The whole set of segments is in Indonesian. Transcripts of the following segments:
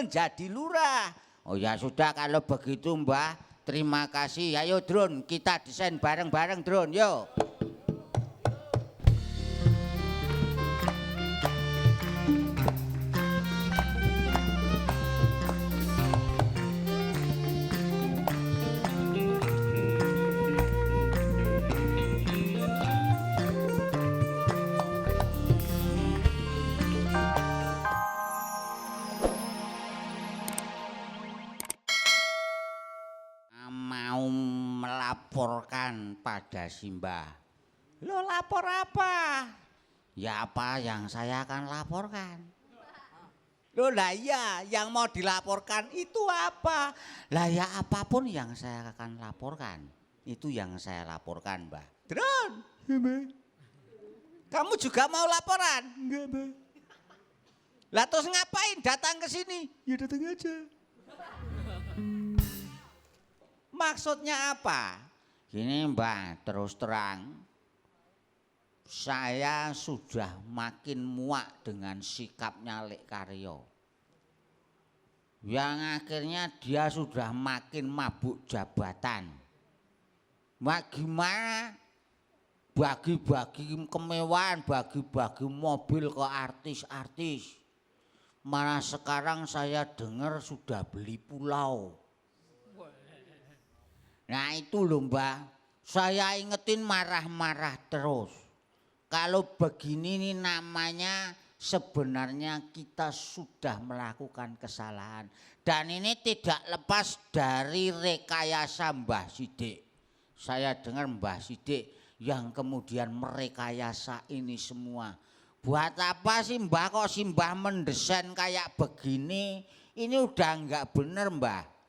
menjadi lurah. Oh ya sudah kalau begitu Mbah, terima kasih. Ayo Drone, kita desain bareng-bareng Drone, yuk. Mau melaporkan pada Simbah. Lo lapor apa? Ya apa yang saya akan laporkan. Loh lah ya, yang mau dilaporkan itu apa? Lah ya apapun yang saya akan laporkan, itu yang saya laporkan, Mbah. Drone. Ya, Mbah. Kamu juga mau laporan? Enggak, Mbah. Lah terus ngapain datang ke sini? Ya datang aja. Maksudnya apa? Gini Mbah, terus terang. Saya sudah makin muak dengan sikapnya Lek Karyo. Yang akhirnya dia sudah makin mabuk jabatan. Gimana bagi-bagi kemewahan, bagi-bagi mobil ke artis-artis. Malah sekarang saya dengar sudah beli pulau. Nah itu loh Mbah, saya ingetin marah-marah terus. Kalau begini nih namanya sebenarnya kita sudah melakukan kesalahan. Dan ini tidak lepas dari rekayasa Mbah Sidik. Saya dengar Mbah Sidik yang kemudian merekayasa ini semua. Buat apa sih Mbah kok si Mbah mendesain kayak begini? Ini udah enggak bener Mbah.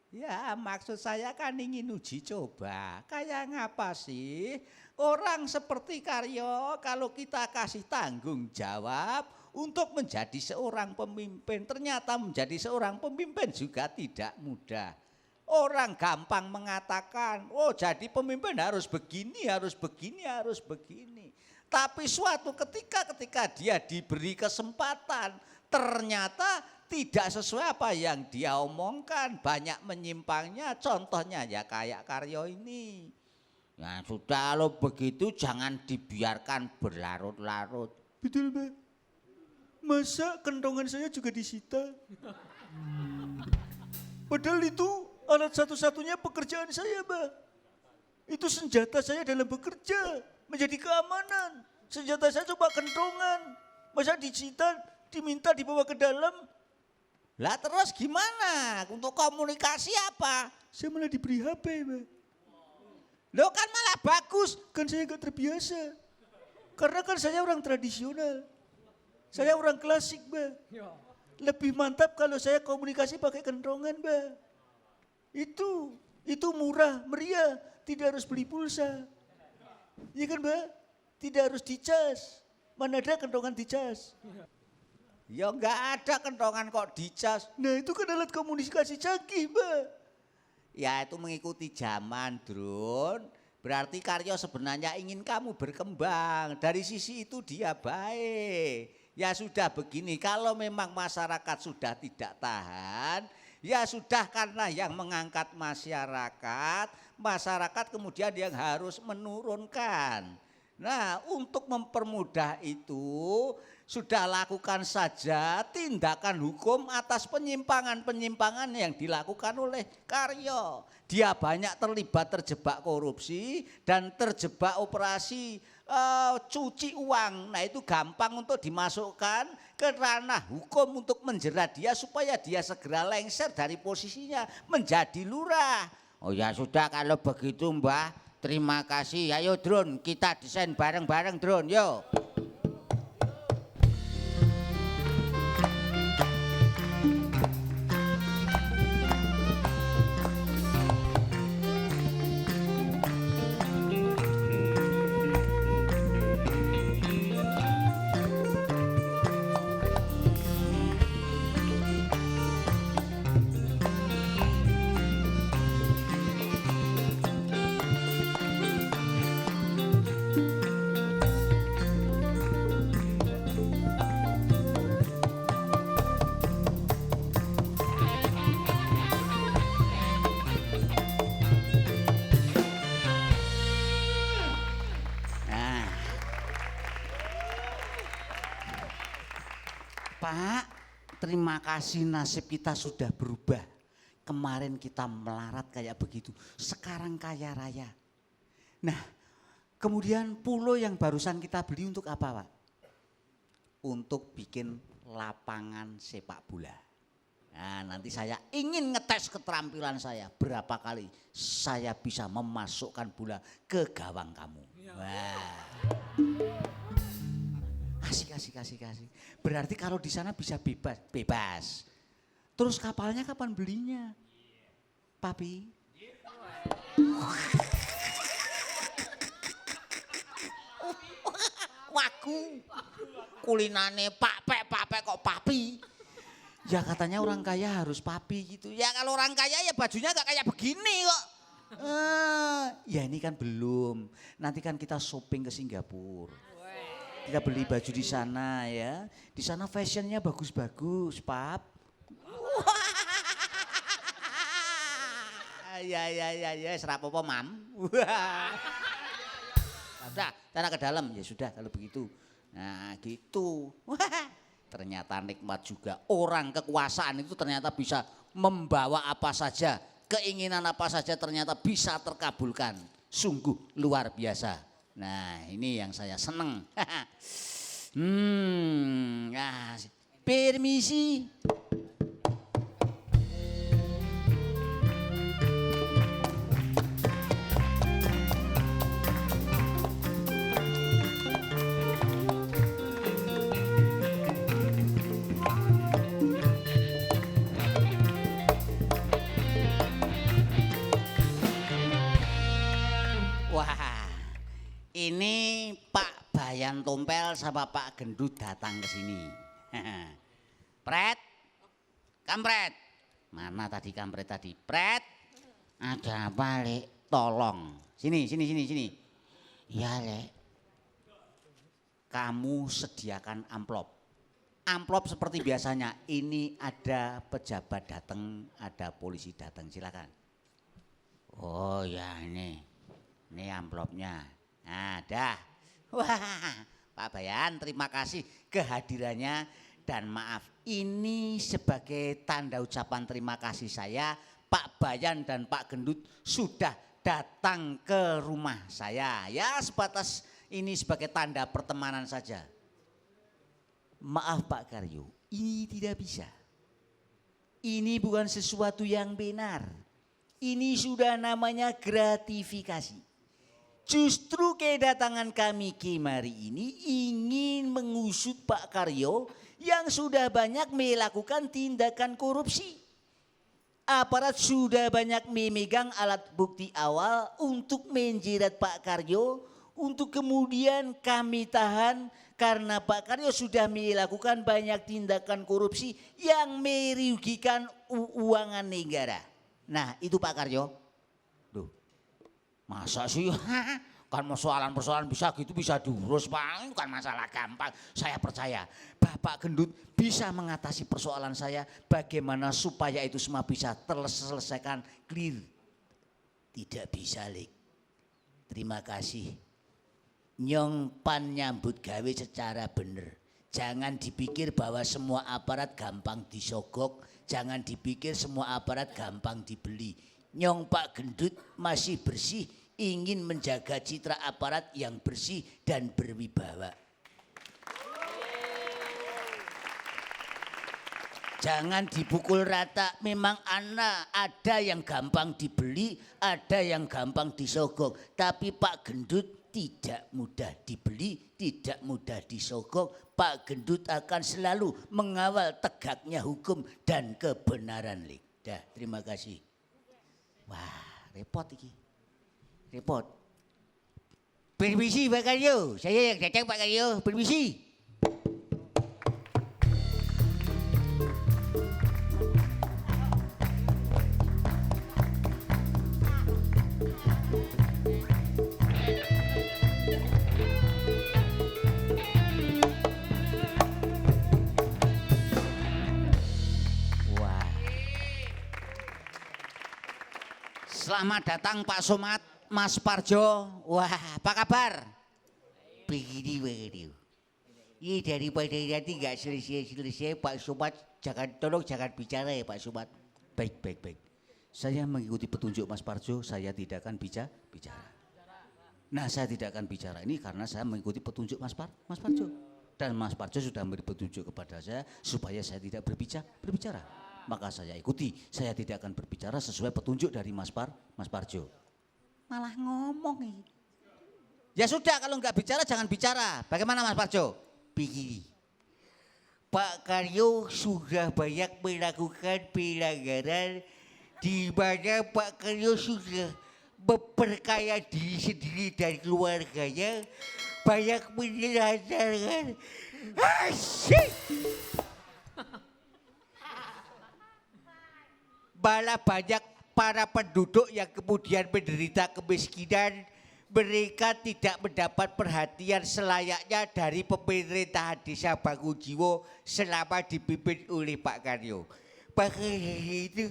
Ya maksud saya kan ingin uji coba. Kayak ngapa sih? Orang seperti Karyo kalau kita kasih tanggung jawab untuk menjadi seorang pemimpin. Ternyata menjadi seorang pemimpin juga tidak mudah. Orang gampang mengatakan, oh jadi pemimpin harus begini, harus begini, harus begini. Tapi suatu ketika dia diberi kesempatan, ternyata tidak sesuai apa yang dia omongkan. Banyak menyimpangnya, contohnya ya kayak Karyo ini. Ya sudah kalau begitu jangan dibiarkan berlarut-larut. Betul Mbak. Masa kentongan saya juga disita? Padahal itu alat satu-satunya pekerjaan saya Mbak. Itu senjata saya dalam bekerja. Menjadi keamanan. Senjata saya coba kentongan. Masa disita, diminta dibawa ke dalam. Lah terus gimana? Untuk komunikasi apa? Saya malah diberi HP Mbak. Loh kan malah bagus. Kan saya gak terbiasa. Karena kan saya orang tradisional. Saya orang klasik, Mbak. Lebih mantap kalau saya komunikasi pakai kentongan, Mbak. Itu murah, meriah. Tidak harus beli pulsa. Iya kan, Mbak? Tidak harus dicas. Mana ada kentongan dicas? Ya enggak ada kentongan kok dicas. Nah itu kan alat komunikasi canggih, Mbak. Ya itu mengikuti zaman Drone. Berarti Karyo sebenarnya ingin kamu berkembang. Dari sisi itu dia baik. Ya sudah begini, kalau memang masyarakat sudah tidak tahan, ya sudah karena yang mengangkat masyarakat kemudian yang harus menurunkan. Nah untuk mempermudah itu, sudah lakukan saja tindakan hukum atas penyimpangan-penyimpangan yang dilakukan oleh Karyo. Dia banyak terjebak korupsi dan terjebak operasi cuci uang. Nah itu gampang untuk dimasukkan ke ranah hukum untuk menjerat dia supaya dia segera lengser dari posisinya menjadi lurah. Oh ya sudah kalau begitu Mbah, terima kasih. Ayo Drone, kita desain bareng-bareng Drone, yuk. Pak, terima kasih nasib kita sudah berubah. Kemarin kita melarat kayak begitu, sekarang kaya raya. Nah, kemudian pulau yang barusan kita beli untuk apa, Pak? Untuk bikin lapangan sepak bola. Nah, nanti saya ingin ngetes keterampilan saya. Berapa kali saya bisa memasukkan bola ke gawang kamu. Wah. Kasih. Berarti kalau di sana bisa bebas. Terus kapalnya kapan belinya? Papi? Waku. Kulinane pak pek kok papi. Ya katanya orang kaya harus papi gitu. Ya kalau orang kaya ya bajunya gak kayak begini kok. Ya ini kan belum. Nanti kan kita shopping ke Singapura. Kita beli baju di sana ya. Di sana fashionnya bagus-bagus, Pap. Ya, serapopo mam. Udah, sana ke dalam ya sudah kalau begitu. Nah gitu. Ternyata nikmat juga. Orang kekuasaan itu ternyata bisa membawa apa saja. Keinginan apa saja ternyata bisa terkabulkan. Sungguh luar biasa. Nah ini yang saya seneng. Permisi. Ini Pak Bayan Tompel sama Pak Gendut datang ke sini. Pret, kampret. Mana tadi kampret tadi? Pret, ada apa Lek? Tolong. Sini. Iya Lek. Kamu sediakan amplop. Amplop seperti biasanya. Ini ada pejabat datang, ada polisi datang. Silakan. Oh ya ini amplopnya. Nah, dah. Wah, Pak Bayan, terima kasih kehadirannya dan maaf ini sebagai tanda ucapan terima kasih saya, Pak Bayan dan Pak Gendut sudah datang ke rumah saya. Ya, sebatas ini sebagai tanda pertemanan saja. Maaf Pak Karyo, ini tidak bisa. Ini bukan sesuatu yang benar. Ini sudah namanya gratifikasi. Justru kedatangan kami kemari ini ingin mengusut Pak Karyo yang sudah banyak melakukan tindakan korupsi. Aparat sudah banyak memegang alat bukti awal untuk menjerat Pak Karyo, untuk kemudian kami tahan karena Pak Karyo sudah melakukan banyak tindakan korupsi yang merugikan keuangan negara. Nah itu Pak Karyo. Masa sih kan persoalan bisa gitu bisa diurus Pak, bukan masalah gampang. Saya percaya Bapak Gendut bisa mengatasi persoalan saya bagaimana supaya itu semua bisa terselesaikan clear. Tidak bisa Lik. Terima kasih. Nyong pan nyambut gawe secara bener. Jangan dipikir bahwa semua aparat gampang disogok, jangan dipikir semua aparat gampang dibeli. Nyong Pak Gendut masih bersih, ingin menjaga citra aparat yang bersih dan berwibawa. Jangan dipukul rata, memang ada yang gampang dibeli, ada yang gampang disogok. Tapi Pak Gendut tidak mudah dibeli, tidak mudah disogok. Pak Gendut akan selalu mengawal tegaknya hukum dan kebenaran. Dah, terima kasih. Wah, repot iki. Repot. Permisi Pak Karyo, saya yang datang Pak Karyo, permisi. Wah. Selamat datang Pak Somad. Mas Parjo, wah apa kabar? Begini. Iya daripada nanti nggak selesai Pak Somad tolong jangan bicara ya Pak Somad. Baik. Saya mengikuti petunjuk Mas Parjo, saya tidak akan bicara. Nah, saya tidak akan bicara ini karena saya mengikuti petunjuk Mas Parjo. Dan Mas Parjo sudah memberi petunjuk kepada saya supaya saya tidak berbicara. Maka saya ikuti, saya tidak akan berbicara sesuai petunjuk dari Mas Parjo. Malah ngomong ini. Ya sudah kalau nggak bicara jangan bicara. Bagaimana Mas Parjo? Begini. Pak Karyo sudah banyak melakukan pelanggaran di mana Pak Karyo sudah memperkaya diri sendiri dan keluarganya, banyak menelantarkan asyik. Malah banyak para penduduk yang kemudian menderita kemiskinan, mereka tidak mendapat perhatian selayaknya dari pemerintahan desa Bangunjiwo selama dipimpin oleh Pak Karyo. Pak Karyo itu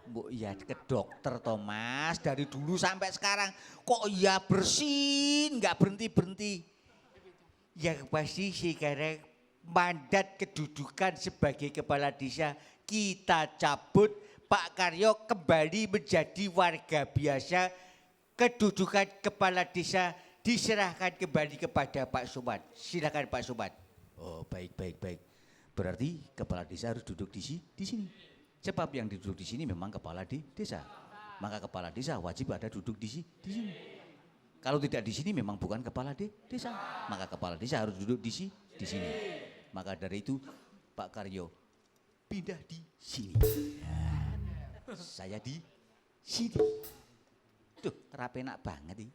Bu ya ke dokter Thomas dari dulu sampai sekarang kok ya bersin nggak berhenti. Yang pasti sekarang mandat kedudukan sebagai kepala desa kita cabut. Pak Karyo kembali menjadi warga biasa, kedudukan kepala desa diserahkan kembali kepada Pak Somad. Silakan Pak Somad. Oh, baik. Berarti kepala desa harus duduk di sini. Sebab yang duduk di sini memang kepala desa. Maka kepala desa wajib ada duduk di sini. Kalau tidak di sini memang bukan kepala desa. Maka kepala desa harus duduk di sini. Maka dari itu Pak Karyo pindah di sini. Saya di sini. Tuh, rapenak banget ini.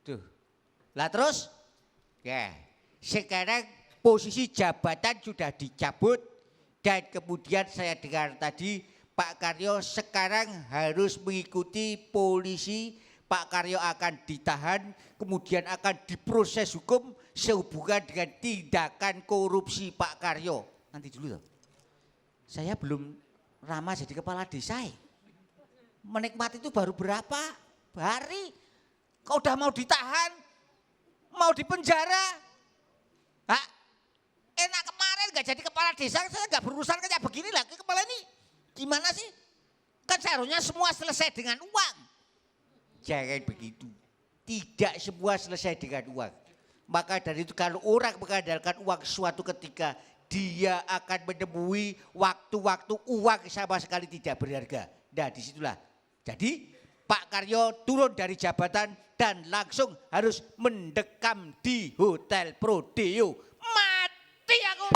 Tuh. Lah terus? Ya, sekarang posisi jabatan sudah dicabut dan kemudian saya dengar tadi Pak Karyo sekarang harus mengikuti polisi. Pak Karyo akan ditahan, kemudian akan diproses hukum sehubungan dengan tindakan korupsi Pak Karyo. Nanti dulu toh. Saya belum lama jadi kepala desa. Menikmati itu baru berapa hari? Kau udah mau ditahan, mau dipenjara. Hah? Enak kemarin gak jadi kepala desa, saya gak berurusan kayak begini lagi kepala ini. Gimana sih? Kan seharusnya semua selesai dengan uang. Jangan begitu. Tidak semua selesai dengan uang. Maka dari itu kalau orang mengandalkan uang suatu ketika, dia akan menemui waktu-waktu uang sama sekali tidak berharga. Nah disitulah. Jadi Pak Karyo turun dari jabatan dan langsung harus mendekam di Hotel Prodeo. Mati aku.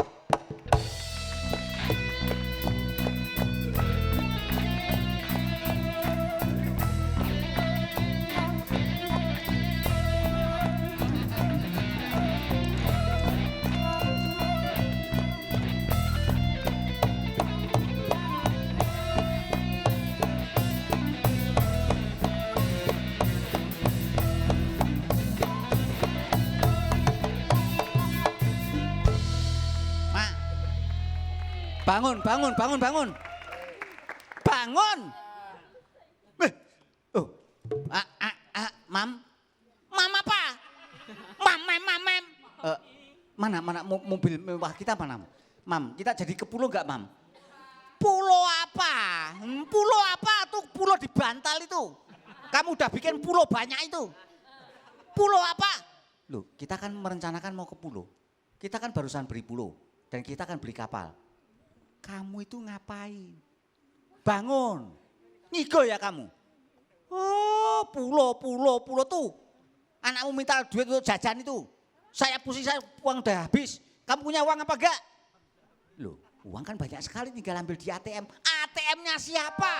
Bangun. Oh, mam apa? Mamem. Mana mobil mewah kita mana? Mam, kita jadi ke pulau enggak, Mam? Pulau apa? Pulau apa tuh? Pulau di Bantal itu. Kamu udah bikin pulau banyak itu. Pulau apa? Loh, kita kan merencanakan mau ke pulau. Kita kan barusan beli pulau dan kita kan beli kapal. Kamu itu ngapain? Bangun. Ngigo ya kamu? Oh, pulau tuh. Anakmu minta duit untuk jajan itu. Saya pusing, saya uang udah habis. Kamu punya uang apa enggak? Loh, uang kan banyak sekali tinggal ambil di ATM. ATM-nya siapa?